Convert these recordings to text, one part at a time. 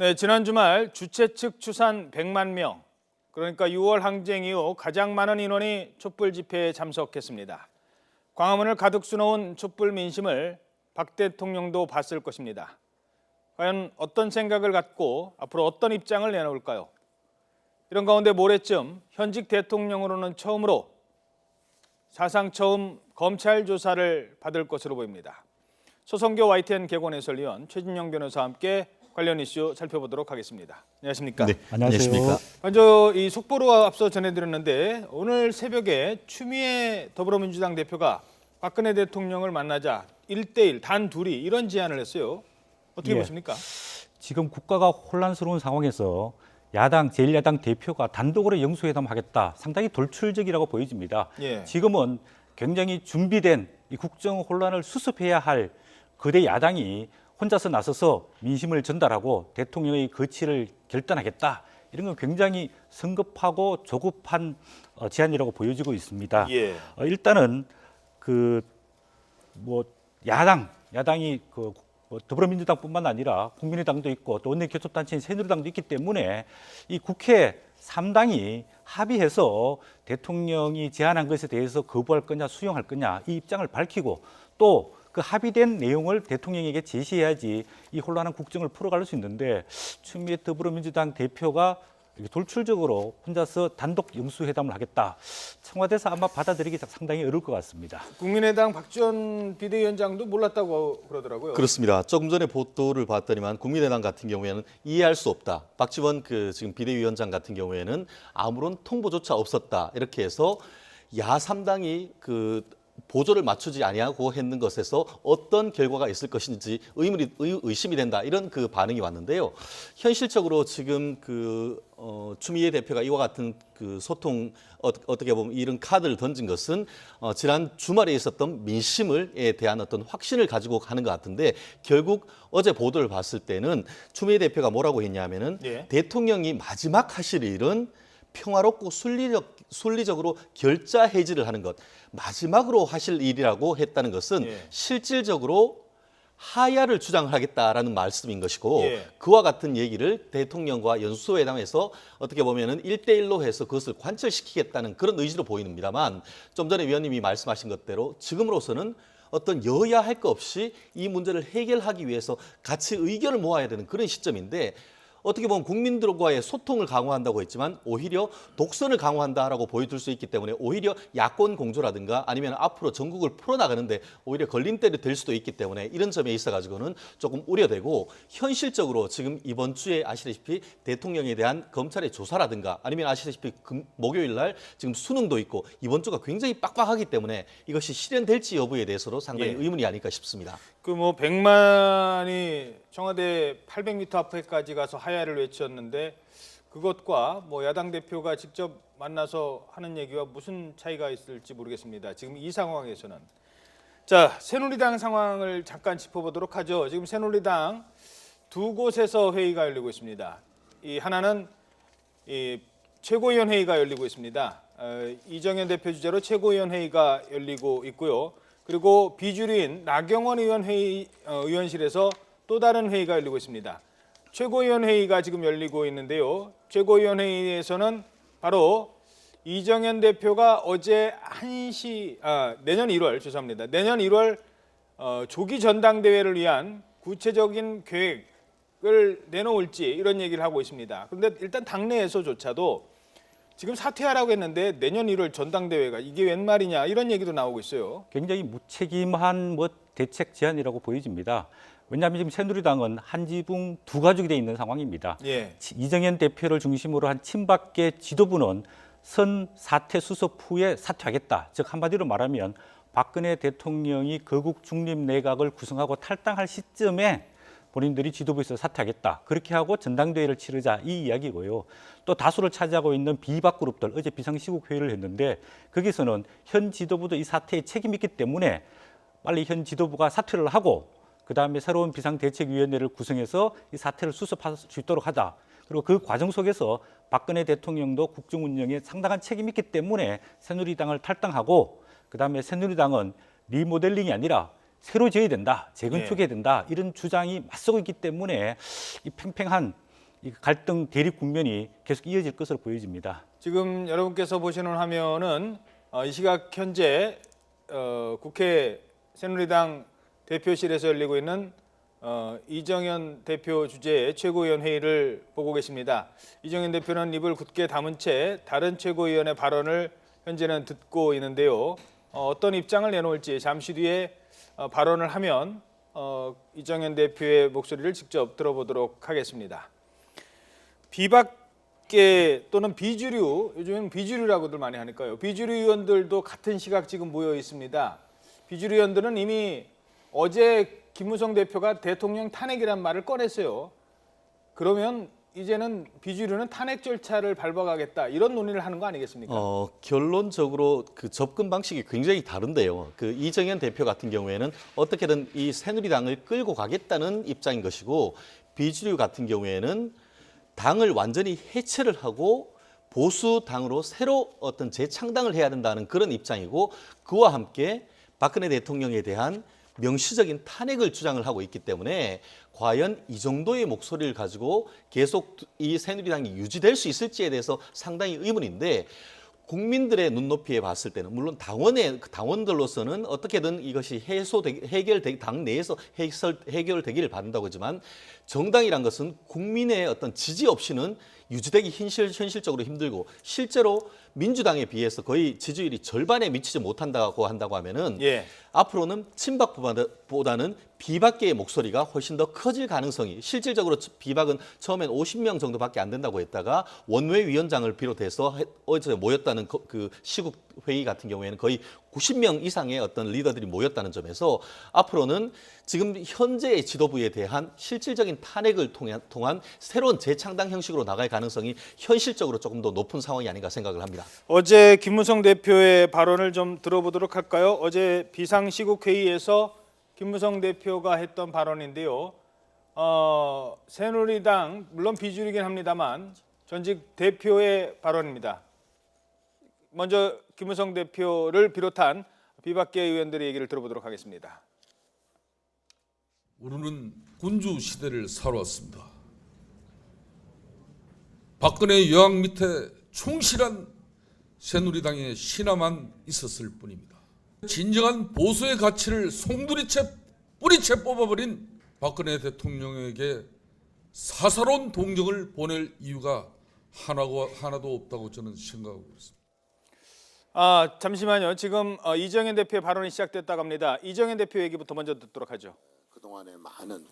네, 지난 주말 주최 측 추산 100만 명, 그러니까 6월 항쟁 이후 가장 많은 인원이 촛불 집회에 참석했습니다. 광화문을 가득 수놓은 촛불 민심을 박 대통령도 봤을 것입니다. 과연 어떤 생각을 갖고 앞으로 어떤 입장을 내놓을까요? 이런 가운데 모레쯤 현직 대통령으로는 처음으로 사상 처음 검찰 조사를 받을 것으로 보입니다. 소성교 YTN 개건 해설위원 최진영 변호사와 함께 관련 이슈 살펴보도록 하겠습니다. 안녕하십니까? 네, 안녕하십니까? 먼저 이 속보로 앞서 전해드렸는데 오늘 새벽에 추미애 더불어민주당 대표가 박근혜 대통령을 만나자 1대1 단 둘이 이런 제안을 했어요. 어떻게 보십니까? 지금 국가가 혼란스러운 상황에서 야당, 제1야당 대표가 단독으로 영수회담하겠다. 상당히 돌출적이라고 보여집니다. 지금은 굉장히 준비된 이 국정 혼란을 수습해야 할 거대 야당이 혼자서 나서서 민심을 전달하고 대통령의 거취를 결단하겠다. 이런 건 굉장히 성급하고 조급한 제안이라고 보여지고 있습니다. 일단은 야당이 더불어민주당뿐만 아니라 국민의당도 있고 또 원내교섭단체인 새누리당도 있기 때문에 이 국회 3당이 합의해서 대통령이 제안한 것에 대해서 거부할 거냐 수용할 거냐 이 입장을 밝히고 또 그 합의된 내용을 대통령에게 제시해야지 이 혼란한 국정을 풀어갈 수 있는데 추미애 더불어민주당 대표가 돌출적으로 혼자서 단독 영수회담을 하겠다. 청와대에서 아마 받아들이기 상당히 어려울 것 같습니다. 국민의당 박지원 비대위원장도 몰랐다고 그러더라고요. 그렇습니다. 조금 전에 보도를 봤더니만 국민의당 같은 경우에는 이해할 수 없다. 박지원 지금 비대위원장 같은 경우에는 아무런 통보조차 없었다. 이렇게 해서 야3당이 보조를 맞추지 아니하고 했는 것에서 어떤 결과가 있을 것인지 의심이 된다. 이런 반응이 왔는데요. 현실적으로 지금 추미애 대표가 이와 같은 소통 어떻게 보면 이런 카드를 던진 것은 지난 주말에 있었던 민심에 대한 어떤 확신을 가지고 가는 것 같은데 결국 어제 보도를 봤을 때는 추미애 대표가 뭐라고 했냐면은 대통령이 마지막 하실 일은 평화롭고 순리적으로 결자 해지를 하는 것, 마지막으로 하실 일이라고 했다는 것은 실질적으로 하야를 주장하겠다라는 말씀인 것이고 그와 같은 얘기를 대통령과 연수회담에서 어떻게 보면은 1대1로 해서 그것을 관철시키겠다는 그런 의지로 보이는데만 좀 전에 위원님이 말씀하신 것대로 지금으로서는 어떤 여야 할 것 없이 이 문제를 해결하기 위해서 같이 의견을 모아야 되는 그런 시점인데 어떻게 보면 국민들과의 소통을 강화한다고 했지만 오히려 독선을 강화한다라고 보여줄 수 있기 때문에 오히려 야권 공조라든가 아니면 앞으로 전국을 풀어나가는데 오히려 걸림돌이 될 수도 있기 때문에 이런 점에 있어가지고는 조금 우려되고 현실적으로 지금 이번 주에 아시다시피 대통령에 대한 검찰의 조사라든가 아니면 아시다시피 목요일 날 지금 수능도 있고 이번 주가 굉장히 빡빡하기 때문에 이것이 실현될지 여부에 대해서도 상당히 의문이 아닐까 싶습니다. 100만이 청와대 800m 앞에까지 가서 하야를 외쳤는데 그것과 야당 대표가 직접 만나서 하는 얘기와 무슨 차이가 있을지 모르겠습니다. 지금 이 상황에서는. 자, 새누리당 상황을 잠깐 짚어보도록 하죠. 지금 새누리당 두 곳에서 회의가 열리고 있습니다. 하나는 최고위원 회의가 열리고 있습니다. 이정현 대표 주재로 최고위원 회의가 열리고 있고요. 그리고 비주류인 나경원 의원실에서 또 다른 회의가 열리고 있습니다. 최고위원 회의가 지금 열리고 있는데요. 최고위원 회의에서는 바로 이정현 대표가 어제 내년 1월 조기 전당대회를 위한 구체적인 계획을 내놓을지 이런 얘기를 하고 있습니다. 그런데 일단 당내에서조차도 지금 사퇴하라고 했는데 내년 1월 전당대회가 이게 웬 말이냐 이런 얘기도 나오고 있어요. 굉장히 무책임한 대책 제안이라고 보여집니다. 왜냐하면 지금 새누리당은 한 지붕 두 가족이 돼 있는 상황입니다. 이정현 대표를 중심으로 한 친박계 지도부는 선 사퇴 수습 후에 사퇴하겠다. 즉 한마디로 말하면 박근혜 대통령이 거국 중립 내각을 구성하고 탈당할 시점에 본인들이 지도부에서 사퇴하겠다. 그렇게 하고 전당대회를 치르자 이 이야기고요. 또 다수를 차지하고 있는 비박 그룹들 어제 비상시국 회의를 했는데 거기서는 현 지도부도 이 사태에 책임이 있기 때문에 빨리 현 지도부가 사퇴를 하고 그다음에 새로운 비상대책위원회를 구성해서 이 사태를 수습할 수 있도록 하자. 그리고 그 과정 속에서 박근혜 대통령도 국정 운영에 상당한 책임이 있기 때문에 새누리당을 탈당하고 그다음에 새누리당은 리모델링이 아니라 새로 지어야 된다, 재건축해야 된다 이런 주장이 맞서고 있기 때문에 이 팽팽한 이 갈등 대립 국면이 계속 이어질 것으로 보여집니다. 지금 여러분께서 보시는 화면은 이 시각 현재 국회 새누리당 대표실에서 열리고 있는 이정현 대표 주재의 최고위원 회의를 보고 계십니다. 이정현 대표는 입을 굳게 다문 채 다른 최고위원의 발언을 현재는 듣고 있는데요. 어떤 입장을 내놓을지 잠시 뒤에 발언을 하면 이정현 대표의 목소리를 직접 들어보도록 하겠습니다. 비박계 또는 비주류, 요즘은 비주류라고들 많이 하니까요. 비주류 의원들도 같은 시각 지금 모여 있습니다. 비주류 의원들은 이미 어제 김무성 대표가 대통령 탄핵이란 말을 꺼냈어요. 그러면 이제는 비주류는 탄핵 절차를 밟아가겠다 이런 논의를 하는 거 아니겠습니까? 결론적으로 그 접근 방식이 굉장히 다른데요. 그 이정현 대표 같은 경우에는 어떻게든 이 새누리당을 끌고 가겠다는 입장인 것이고, 비주류 같은 경우에는 당을 완전히 해체를 하고 보수 당으로 새로 어떤 재창당을 해야 된다는 그런 입장이고, 그와 함께 박근혜 대통령에 대한 명시적인 탄핵을 주장을 하고 있기 때문에 과연 이 정도의 목소리를 가지고 계속 이 새누리당이 유지될 수 있을지에 대해서 상당히 의문인데, 국민들의 눈높이에 봤을 때는 물론 당원들로서는 어떻게든 이것이 당 내에서 해결되기를 바란다고 하지만, 정당이란 것은 국민의 어떤 지지 없이는 유지되기 현실적으로 힘들고, 실제로 민주당에 비해서 거의 지지율이 절반에 미치지 못한다고 하면은 앞으로는 친박보다는 비박계의 목소리가 훨씬 더 커질 가능성이, 실질적으로 비박은 처음엔 50명 정도밖에 안 된다고 했다가 원외 위원장을 비롯해서 어제 모였다는 그 시국 회의 같은 경우에는 거의 90명 이상의 어떤 리더들이 모였다는 점에서 앞으로는 지금 현재의 지도부에 대한 실질적인 탄핵을 통한 새로운 재창당 형식으로 나갈 가능성이 현실적으로 조금 더 높은 상황이 아닌가 생각을 합니다. 어제 김무성 대표의 발언을 좀 들어보도록 할까요? 어제 비상시국회의에서 김무성 대표가 했던 발언인데요. 새누리당 물론 비주류이긴 합니다만 전직 대표의 발언입니다. 먼저 김무성 대표를 비롯한 비박계 의원들의 얘기를 들어보도록 하겠습니다. 우리는 군주 시대를 살아왔습니다. 박근혜 여왕 밑에 충실한 새누리당의 신하만 있었을 뿐입니다. 진정한 보수의 가치를 뿌리채 뽑아버린 박근혜 대통령에게 사사로운 동정을 보낼 이유가 하나도 없다고 저는 생각하고 있습니다. 잠시만요. 지금 이정현 대표의 발언이 시작됐다고 합니다. 이정현 대표 얘기부터 먼저 듣도록 하죠. 그동안에 많은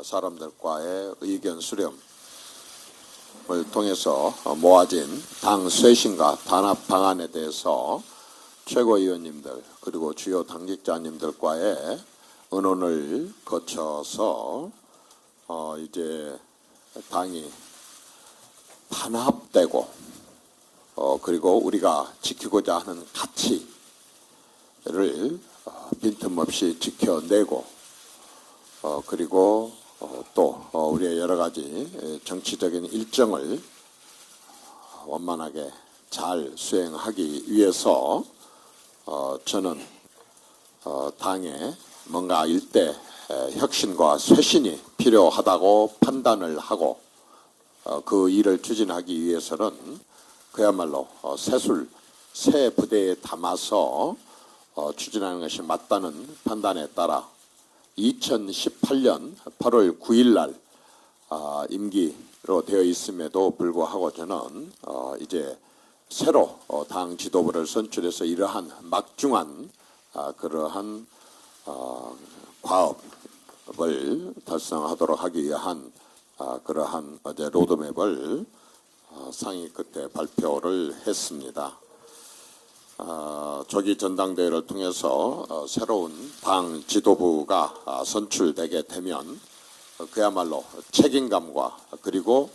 사람들과의 의견 수렴을 통해서 모아진 당 쇄신과 단합 방안에 대해서 최고위원님들 그리고 주요 당직자님들과의 의논을 거쳐서 이제 당이 단합되고 그리고 우리가 지키고자 하는 가치를 빈틈없이 지켜내고 그리고 또 우리의 여러 가지 정치적인 일정을 원만하게 잘 수행하기 위해서 저는 당에 뭔가 일대 혁신과 쇄신이 필요하다고 판단을 하고 그 일을 추진하기 위해서는 그야말로 새 부대에 담아서 추진하는 것이 맞다는 판단에 따라 2018년 8월 9일 날 임기로 되어 있음에도 불구하고 저는 이제 새로 당 지도부를 선출해서 이러한 막중한 그러한 과업을 달성하도록 하기 위한 그러한 어제 로드맵을 상의 끝에 발표를 했습니다. 조기 전당대회를 통해서 새로운 당 지도부가 선출되게 되면 그야말로 책임감과 그리고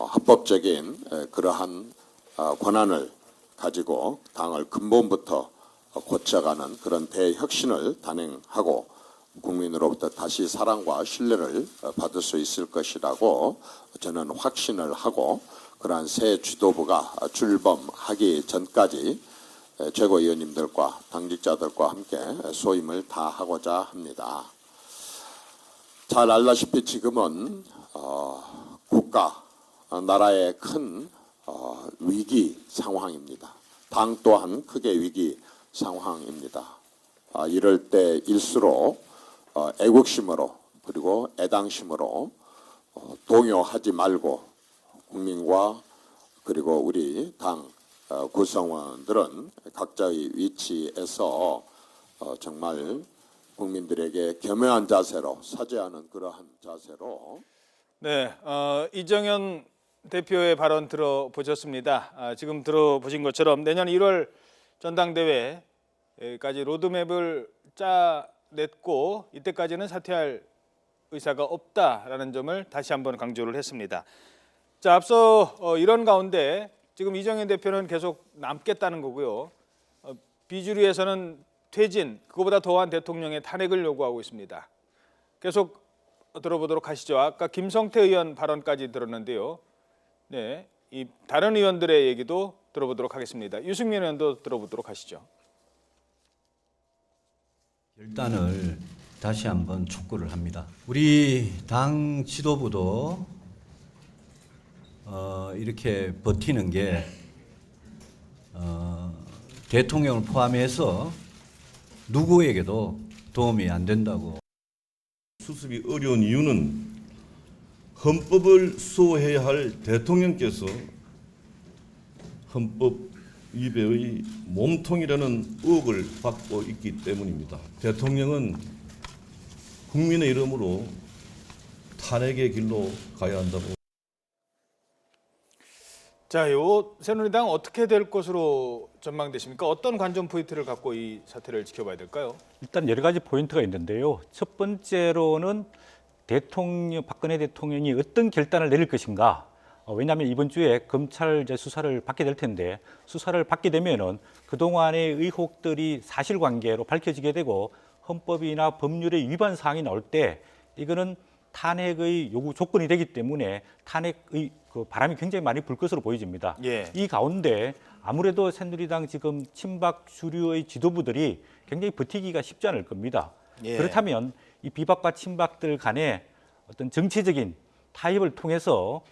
합법적인 그러한 권한을 가지고 당을 근본부터 고쳐가는 그런 대혁신을 단행하고 국민으로부터 다시 사랑과 신뢰를 받을 수 있을 것이라고 저는 확신을 하고, 그러한 새 지도부가 출범하기 전까지 최고위원님들과 당직자들과 함께 소임을 다하고자 합니다. 잘 알다시피 지금은 국가, 나라의 큰 위기 상황입니다. 당 또한 크게 위기 상황입니다. 이럴 때일수록 애국심으로 그리고 애당심으로 동요하지 말고 국민과 그리고 우리 당 구성원들은 각자의 위치에서 정말 국민들에게 겸허한 자세로 사죄하는 그러한 자세로 네, 이정현 대표의 발언 들어보셨습니다. 지금 들어보신 것처럼 내년 1월 전당대회까지 로드맵을 짜냈고 이때까지는 사퇴할 의사가 없다라는 점을 다시 한번 강조를 했습니다. 자, 앞서 이런 가운데 지금 이정현 대표는 계속 남겠다는 거고요. 비주류에서는 퇴진, 그거보다 더한 대통령의 탄핵을 요구하고 있습니다. 계속 들어보도록 하시죠. 아까 김성태 의원 발언까지 들었는데요. 네, 이 다른 의원들의 얘기도 들어보도록 하겠습니다. 유승민 의원도 들어보도록 하시죠. 결단을 다시 한번 촉구를 합니다. 우리 당 지도부도 이렇게 버티는 게 대통령을 포함해서 누구에게도 도움이 안 된다고. 수습이 어려운 이유는 헌법을 수호해야 할 대통령께서 헌법 위배의 몸통이라는 의혹을 받고 있기 때문입니다. 대통령은 국민의 이름으로 탄핵의 길로 가야 한다고. 자, 요 새누리당 어떻게 될 것으로 전망되십니까? 어떤 관전 포인트를 갖고 이 사태를 지켜봐야 될까요? 일단 여러 가지 포인트가 있는데요. 첫 번째로는 박근혜 대통령이 어떤 결단을 내릴 것인가. 왜냐하면 이번 주에 검찰 이제 수사를 받게 될 텐데 수사를 받게 되면은 그동안의 의혹들이 사실관계로 밝혀지게 되고 헌법이나 법률의 위반 사항이 나올 때 이거는 탄핵의 요구 조건이 되기 때문에 탄핵의 그 바람이 굉장히 많이 불 것으로 보여집니다. 예. 이 가운데 아무래도 새누리당 지금 친박 주류의 지도부들이 굉장히 버티기가 쉽지 않을 겁니다. 예. 그렇다면 이 비박과 친박들 간의 어떤 정치적인 타협을 통해서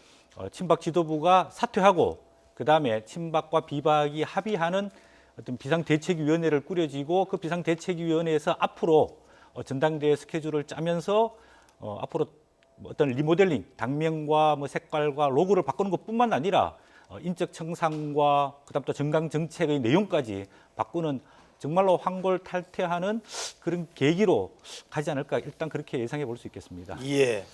친박 지도부가 사퇴하고 그다음에 친박과 비박이 합의하는 어떤 비상대책위원회를 꾸려지고 그 비상대책위원회에서 앞으로 전당대회 스케줄을 짜면서 앞으로 어떤 리모델링, 당명과 뭐 색깔과 로고를 바꾸는 것뿐만 아니라 인적 청산과 그다음 또 정강 정책의 내용까지 바꾸는 정말로 황골탈퇴하는 그런 계기로 가지 않을까 일단 그렇게 예상해 볼 수 있겠습니다. 예.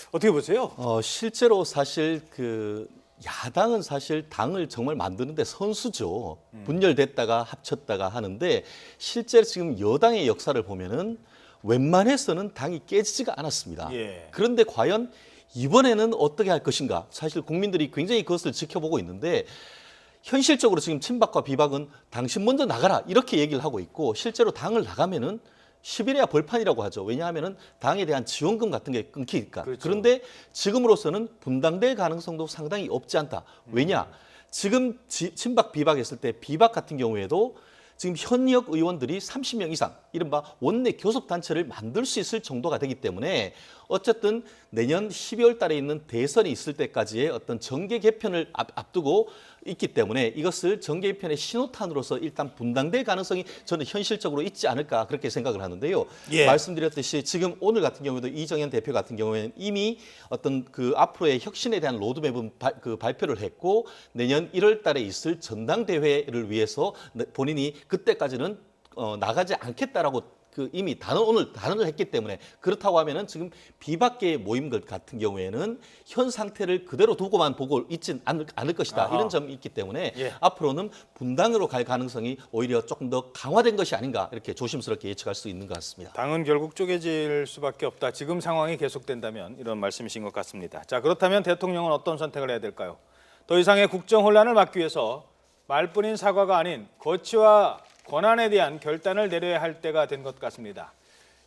어떻게 보세요? 실제로 사실 그 야당은 사실 당을 정말 만드는데 선수죠. 분열됐다가 합쳤다가 하는데 실제로 지금 여당의 역사를 보면은 웬만해서는 당이 깨지지가 않았습니다. 예. 그런데 과연 이번에는 어떻게 할 것인가? 사실 국민들이 굉장히 그것을 지켜보고 있는데 현실적으로 지금 친박과 비박은 당신 먼저 나가라 이렇게 얘기를 하고 있고 실제로 당을 나가면은 10일에야 벌판이라고 하죠. 왜냐하면은 당에 대한 지원금 같은 게 끊기니까. 그렇죠. 그런데 지금으로서는 분당될 가능성도 상당히 없지 않다. 왜냐? 지금 친박 비박 했을 때 비박 같은 경우에도 지금 현역 의원들이 30명 이상 이른바 원내 교섭단체를 만들 수 있을 정도가 되기 때문에 어쨌든 내년 12월 달에 있는 대선이 있을 때까지의 어떤 정계 개편을 앞두고 있기 때문에 이것을 정계 개편의 신호탄으로서 일단 분당될 가능성이 저는 현실적으로 있지 않을까 그렇게 생각을 하는데요. 예. 말씀드렸듯이 지금 오늘 같은 경우에도 이정현 대표 같은 경우에는 이미 어떤 그 앞으로의 혁신에 대한 로드맵은 발표를 했고 내년 1월 달에 있을 전당대회를 위해서 본인이 그때까지는 나가지 않겠다라고 이미 오늘 단언을 했기 때문에 그렇다고 하면은 지금 비박계의 모임들 같은 경우에는 현 상태를 그대로 두고만 보고 있진 않을 것이다. 아하. 이런 점이 있기 때문에 예. 앞으로는 분당으로 갈 가능성이 오히려 조금 더 강화된 것이 아닌가 이렇게 조심스럽게 예측할 수 있는 것 같습니다. 당은 결국 쪼개질 수밖에 없다. 지금 상황이 계속된다면 이런 말씀이신 것 같습니다. 자, 그렇다면 대통령은 어떤 선택을 해야 될까요? 더 이상의 국정 혼란을 막기 위해서 말뿐인 사과가 아닌 거취와 권한에 대한 결단을 내려야 할 때가 된 것 같습니다.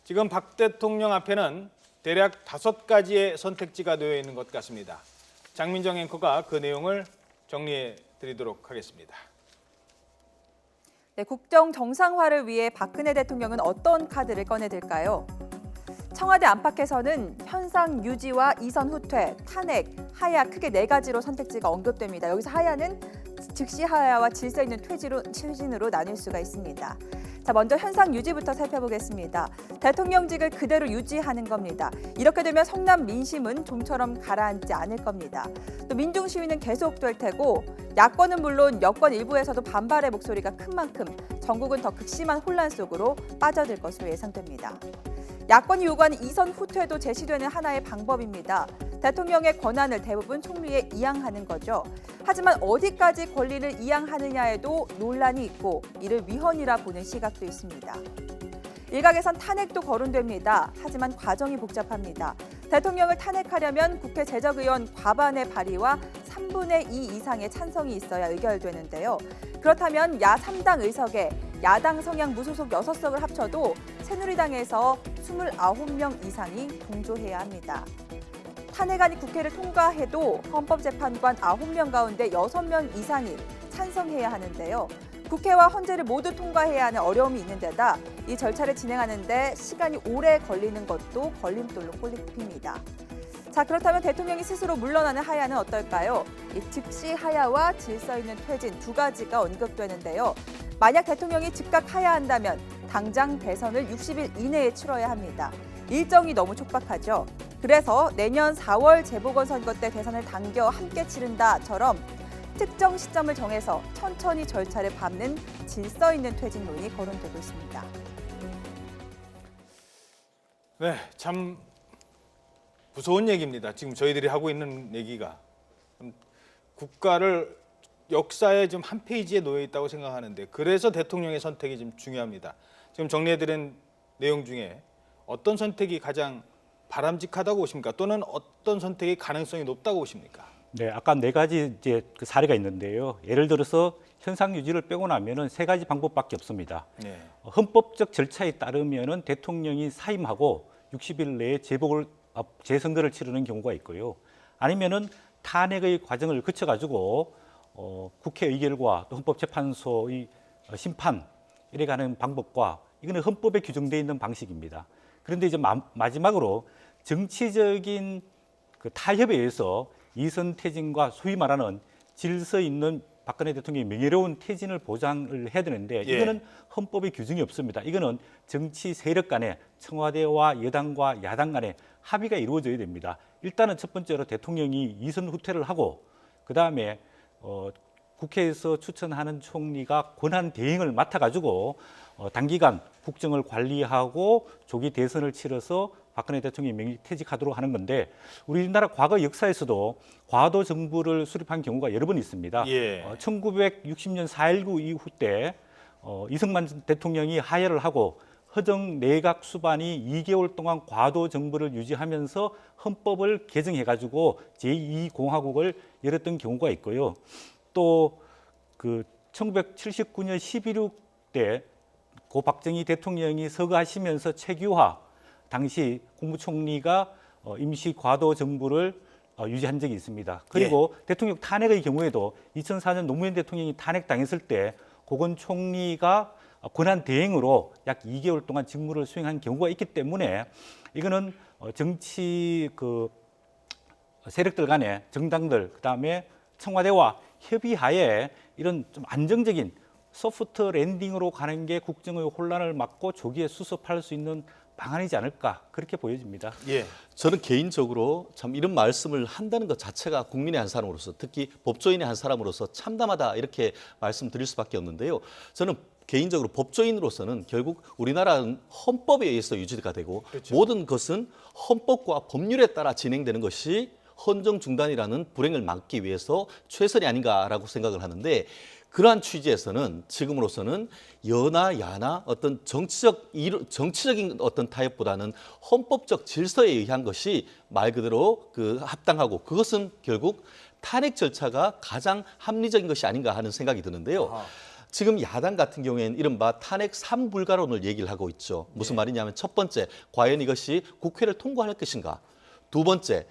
지금 박 대통령 앞에는 대략 5가지의 선택지가 놓여 있는 것 같습니다. 장민정 앵커가 그 내용을 정리해 드리도록 하겠습니다. 네, 국정 정상화를 위해 박근혜 대통령은 어떤 카드를 꺼내들까요? 청와대 안팎에서는 현상 유지와 이선 후퇴, 탄핵, 하야 크게 4가지로 선택지가 언급됩니다. 여기서 하야는 즉시 하야와 질서 있는 퇴진으로 나뉠 수가 있습니다. 자, 먼저 현상 유지부터 살펴보겠습니다. 대통령직을 그대로 유지하는 겁니다. 이렇게 되면 성남 민심은 좀처럼 가라앉지 않을 겁니다. 또 민중 시위는 계속될 테고 야권은 물론 여권 일부에서도 반발의 목소리가 큰 만큼 전국은 더 극심한 혼란 속으로 빠져들 것으로 예상됩니다. 야권이 요구하는 이선 후퇴도 제시되는 하나의 방법입니다. 대통령의 권한을 대부분 총리에 이양하는 거죠. 하지만 어디까지 권리를 이양하느냐에도 논란이 있고 이를 위헌이라 보는 시각도 있습니다. 일각에선 탄핵도 거론됩니다. 하지만 과정이 복잡합니다. 대통령을 탄핵하려면 국회 재적의원 과반의 발의와 3분의 2 이상의 찬성이 있어야 의결되는데요. 그렇다면 야 3당 의석에 야당 성향 무소속 6석을 합쳐도 새누리당에서 29명 이상이 동조해야 합니다. 탄핵안이 국회를 통과해도 헌법재판관 9명 가운데 6명 이상이 찬성해야 하는데요. 국회와 헌재를 모두 통과해야 하는 어려움이 있는 데다 이 절차를 진행하는 데 시간이 오래 걸리는 것도 걸림돌로 꼽힙니다. 자, 그렇다면 대통령이 스스로 물러나는 하야는 어떨까요? 이 즉시 하야와 질서 있는 퇴진 2가지가 언급되는데요. 만약 대통령이 즉각 하야한다면 당장 대선을 60일 이내에 치러야 합니다. 일정이 너무 촉박하죠. 그래서 내년 4월 재보궐선거 때 대선을 당겨 함께 치른다처럼 특정 시점을 정해서 천천히 절차를 밟는 질서 있는 퇴진론이 거론되고 있습니다. 네, 참 무서운 얘기입니다. 지금 저희들이 하고 있는 얘기가 국가를 역사의 좀 한 페이지에 놓여 있다고 생각하는데 그래서 대통령의 선택이 좀 중요합니다. 지금 정리해드린 내용 중에 어떤 선택이 가장 바람직하다고 보십니까? 또는 어떤 선택의 가능성이 높다고 보십니까? 네, 아까 4가지 이제 그 사례가 있는데요. 예를 들어서 현상 유지를 빼고 나면은 3가지 방법밖에 없습니다. 네. 헌법적 절차에 따르면은 대통령이 사임하고 60일 내에 재선거를 치르는 경우가 있고요. 아니면은 탄핵의 과정을 거쳐가지고 국회 의결과 또 헌법재판소의 심판 이래 가는 방법과 이거는 헌법에 규정되어 있는 방식입니다. 그런데 이제 마지막으로 정치적인 그 타협에 의해서 이선 퇴진과 소위 말하는 질서 있는 박근혜 대통령의 명예로운 퇴진을 보장을 해야 되는데 이거는 헌법에 규정이 없습니다. 이거는 정치 세력 간에 청와대와 여당과 야당 간에 합의가 이루어져야 됩니다. 일단은 첫 번째로 대통령이 이선 후퇴를 하고 그다음에 국회에서 추천하는 총리가 권한 대행을 맡아가지고 단기간 국정을 관리하고 조기 대선을 치러서 박근혜 대통령이 명예퇴직하도록 하는 건데 우리나라 과거 역사에서도 과도 정부를 수립한 경우가 여러 번 있습니다. 1960년 4.19 이후 때 이승만 대통령이 하야를 하고 허정 내각 수반이 2개월 동안 과도 정부를 유지하면서 헌법을 개정해가지고 제2공화국을 열었던 경우가 있고요. 또 그 1979년 11.6 때 고 박정희 대통령이 서거하시면서 최규하 당시 국무총리가 임시 과도 정부를 유지한 적이 있습니다. 그리고 대통령 탄핵의 경우에도 2004년 노무현 대통령이 탄핵당했을 때 고건 총리가 권한 대행으로 약 2개월 동안 직무를 수행한 경우가 있기 때문에 이거는 정치 그 세력들 간에 정당들 그다음에 청와대와 협의하에 이런 좀 안정적인 소프트 랜딩으로 가는 게 국정의 혼란을 막고 조기에 수습할 수 있는 방안이지 않을까 그렇게 보여집니다. 저는 개인적으로 참 이런 말씀을 한다는 것 자체가 국민의 한 사람으로서 특히 법조인의 한 사람으로서 참담하다 이렇게 말씀드릴 수밖에 없는데요. 저는 개인적으로 법조인으로서는 결국 우리나라는 헌법에 의해서 유지가 되고 모든 것은 헌법과 법률에 따라 진행되는 것이 헌정 중단이라는 불행을 막기 위해서 최선이 아닌가라고 생각을 하는데 그러한 취지에서는 지금으로서는 여나 야나 어떤 정치적인 어떤 타협보다는 헌법적 질서에 의한 것이 말 그대로 그 합당하고 그것은 결국 탄핵 절차가 가장 합리적인 것이 아닌가 하는 생각이 드는데요. 지금 야당 같은 경우에는 이른바 탄핵 3불가론을 얘기를 하고 있죠. 무슨 말이냐면 첫 번째, 과연 이것이 국회를 통과할 것인가. 두 번째,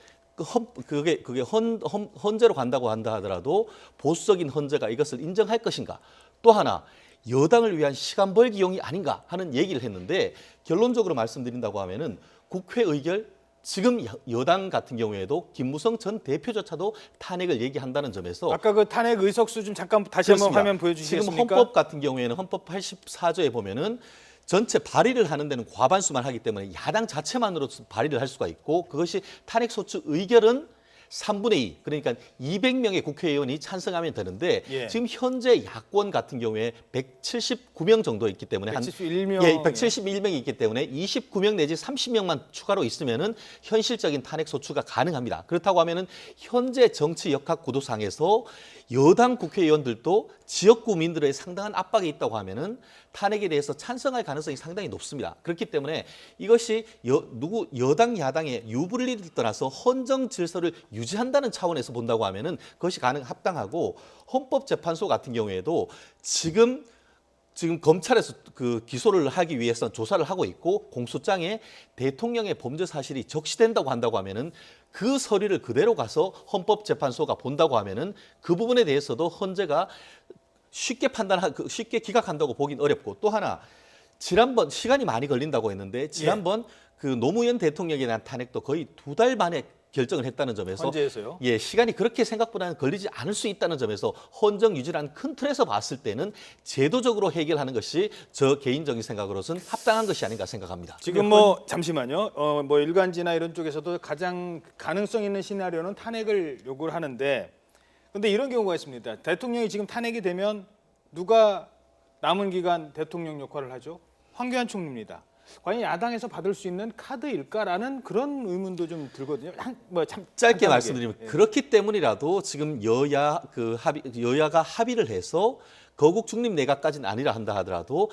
그게 헌재로 간다고 한다 하더라도 보수적인 헌재가 이것을 인정할 것인가. 또 하나, 여당을 위한 시간 벌기용이 아닌가 하는 얘기를 했는데 결론적으로 말씀드린다고 하면은 국회 의결 지금 여당 같은 경우에도 김무성 전 대표조차도 탄핵을 얘기한다는 점에서 아까 그 탄핵 의석수 좀 잠깐 다시 한번 그렇습니다. 화면 보여주시겠습니까? 지금 헌법 같은 경우에는 헌법 84조에 보면은 전체 발의를 하는 데는 과반수만 하기 때문에 야당 자체만으로 발의를 할 수가 있고 그것이 탄핵 소추 의결은 3분의 2, 그러니까 200명의 국회의원이 찬성하면 되는데 예. 지금 현재 야권 같은 경우에 179명 정도 있기 때문에 171명. 예, 171명이 있기 때문에 29명 내지 30명만 추가로 있으면은 현실적인 탄핵 소추가 가능합니다. 그렇다고 하면은 현재 정치 역학 구도상에서 여당 국회의원들도 지역구민들의 상당한 압박이 있다고 하면은 탄핵에 대해서 찬성할 가능성이 상당히 높습니다. 그렇기 때문에 이것이 여당 야당의 유불리를 떠나서 헌정 질서를 유지한다는 차원에서 본다고 하면은 그것이 합당하고 헌법재판소 같은 경우에도 지금 검찰에서 그 기소를 하기 위해서 조사를 하고 있고 공소장에 대통령의 범죄 사실이 적시된다고 한다고 하면은 그 서류를 그대로 가서 헌법재판소가 본다고 하면은 그 부분에 대해서도 헌재가 쉽게 기각한다고 보긴 어렵고 또 하나 지난번 시간이 많이 걸린다고 했는데 지난번 그 노무현 대통령에 대한 탄핵도 거의 2달 만에 결정을 했다는 점에서 헌재에서요? 예, 시간이 그렇게 생각보다는 걸리지 않을 수 있다는 점에서 헌정 유지라는 큰 틀에서 봤을 때는 제도적으로 해결하는 것이 저 개인적인 생각으로서는 합당한 것이 아닌가 생각합니다. 지금 뭐 잠시만요. 뭐 일간지나 이런 쪽에서도 가장 가능성 있는 시나리오는 탄핵을 요구를 하는데 근데 이런 경우가 있습니다. 대통령이 지금 탄핵이 되면 누가 남은 기간 대통령 역할을 하죠? 황교안 총리입니다. 과연 야당에서 받을 수 있는 카드일까라는 그런 의문도 좀 들거든요. 참 짧게 간단하게. 말씀드리면 그렇기 때문이라도 지금 여야가 합의를 해서 거국 중립 내각까지는 아니라 한다 하더라도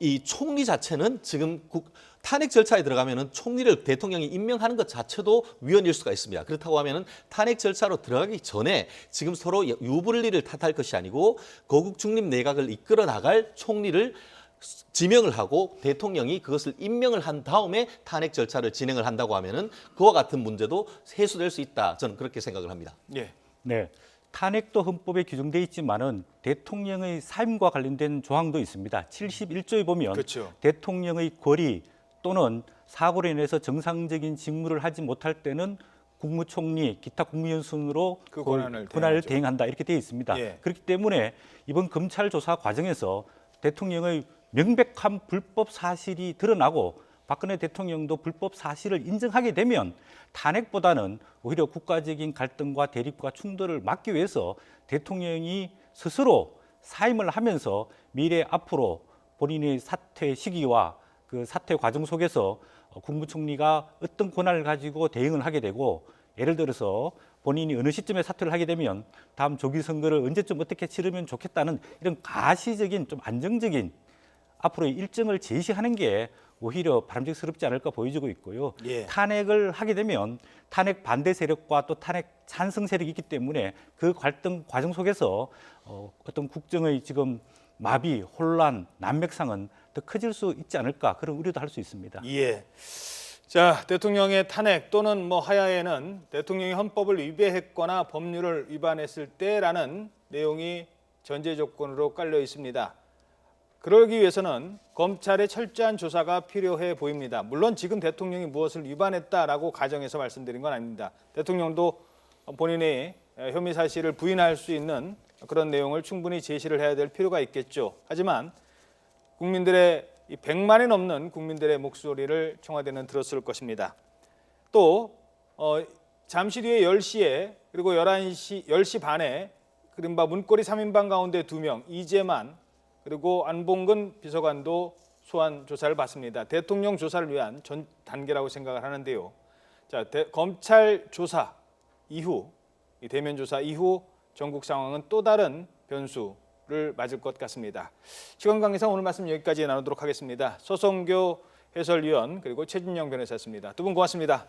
이 총리 자체는 지금 탄핵 절차에 들어가면은 총리를 대통령이 임명하는 것 자체도 위헌일 수가 있습니다. 그렇다고 하면은 탄핵 절차로 들어가기 전에 지금 서로 유불리를 탓할 것이 아니고 거국 중립 내각을 이끌어 나갈 총리를 지명을 하고 대통령이 그것을 임명을 한 다음에 탄핵 절차를 진행을 한다고 하면은 그와 같은 문제도 해소될 수 있다. 저는 그렇게 생각을 합니다. 예. 네. 탄핵도 헌법에 규정돼 있지만은 대통령의 사임과 관련된 조항도 있습니다. 71조에 보면 그렇죠. 대통령의 권리 또는 사고로 인해서 정상적인 직무를 하지 못할 때는 국무총리, 기타 국무위원 순으로 그 권한을 대행한다 이렇게 되어 있습니다. 예. 그렇기 때문에 이번 검찰 조사 과정에서 대통령의 명백한 불법 사실이 드러나고 박근혜 대통령도 불법 사실을 인정하게 되면 탄핵보다는 오히려 국가적인 갈등과 대립과 충돌을 막기 위해서 대통령이 스스로 사임을 하면서 미래 앞으로 본인의 사퇴 시기와 그 사퇴 과정 속에서 국무총리가 어떤 권한을 가지고 대응을 하게 되고 예를 들어서 본인이 어느 시점에 사퇴를 하게 되면 다음 조기 선거를 언제쯤 어떻게 치르면 좋겠다는 이런 가시적인 좀 안정적인 앞으로의 일정을 제시하는 게 오히려 바람직스럽지 않을까 보여지고 있고요. 예. 탄핵을 하게 되면 탄핵 반대 세력과 또 탄핵 찬성 세력이 있기 때문에 그 갈등 과정 속에서 어떤 국정의 지금 마비, 혼란, 난맥상은 더 커질 수 있지 않을까 그런 우려도 할 수 있습니다. 예. 자, 대통령의 탄핵 또는 뭐 하야에는 대통령이 헌법을 위배했거나 법률을 위반했을 때라는 내용이 전제 조건으로 깔려 있습니다. 그러기 위해서는 검찰의 철저한 조사가 필요해 보입니다. 물론 지금 대통령이 무엇을 위반했다라고 가정해서 말씀드린 건 아닙니다. 대통령도 본인의 혐의 사실을 부인할 수 있는 그런 내용을 충분히 제시를 해야 될 필요가 있겠죠. 하지만 국민들의 100만이 넘는 국민들의 목소리를 청와대는 들었을 것입니다. 또 잠시 뒤에 10시에 그리고 10시 반에 그른바 문고리 3인방 가운데 2명 이재만 그리고 안봉근 비서관도 소환 조사를 받습니다. 대통령 조사를 위한 전 단계라고 생각을 하는데요. 자, 검찰 조사 이후 이 대면 조사 이후 전국 상황은 또 다른 변수를 맞을 것 같습니다. 시간 관계상 오늘 말씀 여기까지 나누도록 하겠습니다. 서성교 해설위원 그리고 최진영 변호사였습니다. 두 분 고맙습니다.